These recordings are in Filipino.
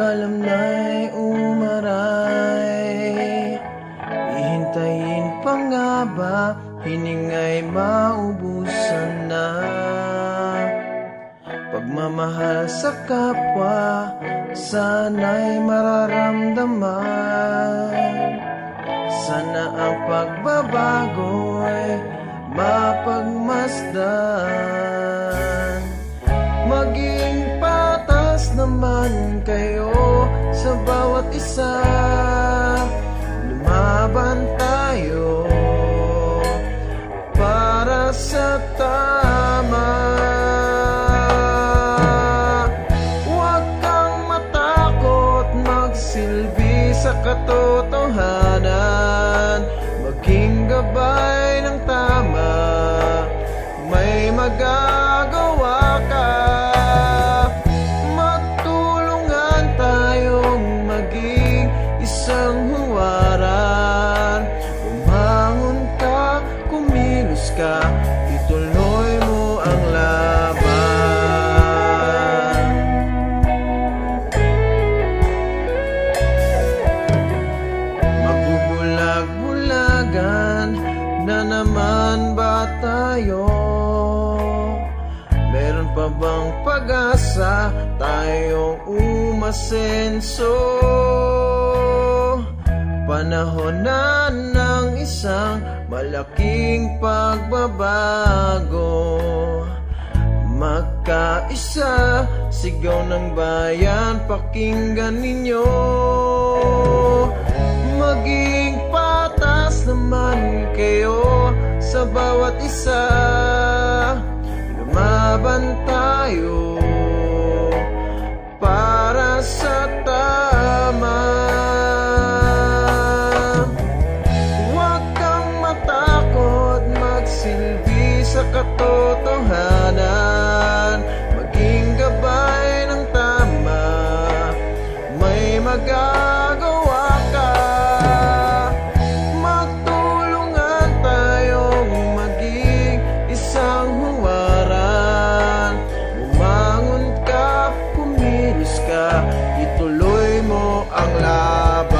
alam na'y umaray. Ihintayin pa nga ba, hiningay maubusan na. Pagmamahal sa kapwa, sana'y mararamdaman. Sana ang pagbabago'y mapagmasdan. Maging patas naman kayo sa bawat isa. Lumaban tayo para sa tama. Huwag kang matakot magsilbi sa katotohanan. Maging gabay ng tama, may magagawa ka. Magtulungan tayong maging isang huwaran. Bumangon ka, kumilos ka, ituloy mo ang laban. Magbubulag-bulagan na naman ba tayo? Meron pa bang pag-asa tayong umasenso? Panahon na ng isang malaking pagbabago. Magkaisa, sigaw ng bayan, pakinggan ninyo. Maging patas naman kayo sa bawat isa. Lumaban tayo para sa tama. Huwag kang matakot magsilbi sa katotohanan. Maging gabay ng tama, may magagawa ka. Magtulungan tayong maging isang huwaran. Bumangon ka, kumilos ka, ituloy mo ang laban.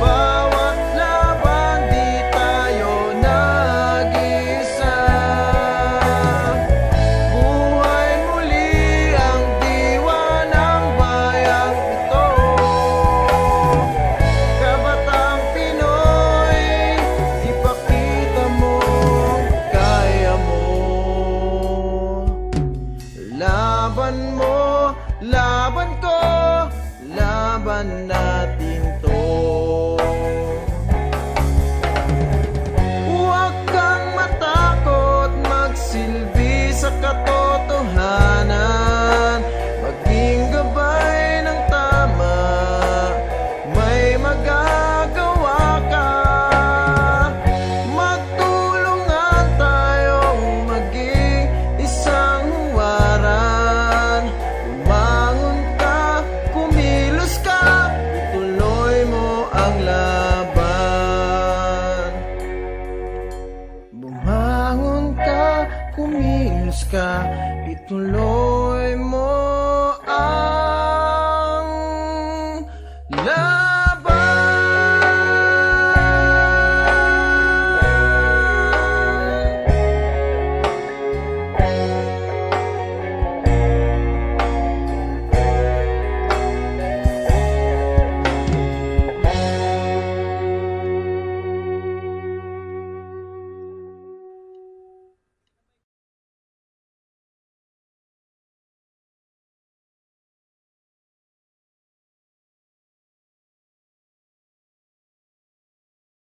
Bawat laban di tayo nag-isa. Buhay muli ang diwa ng bayang ito. Kabatang Pinoy, ipakita mo kaya mo. Laban mo, laban ko, laban natin to. Huwag kang matakot magsilbi sa katotohanan. Maging gabay ng tama, may magagawa ka. Magtulungan tayong maging isang huwaran. Bumangon ka, kumilos ka, ituloy mo ang laban. Bumangon ka, kumilos ka, ituloy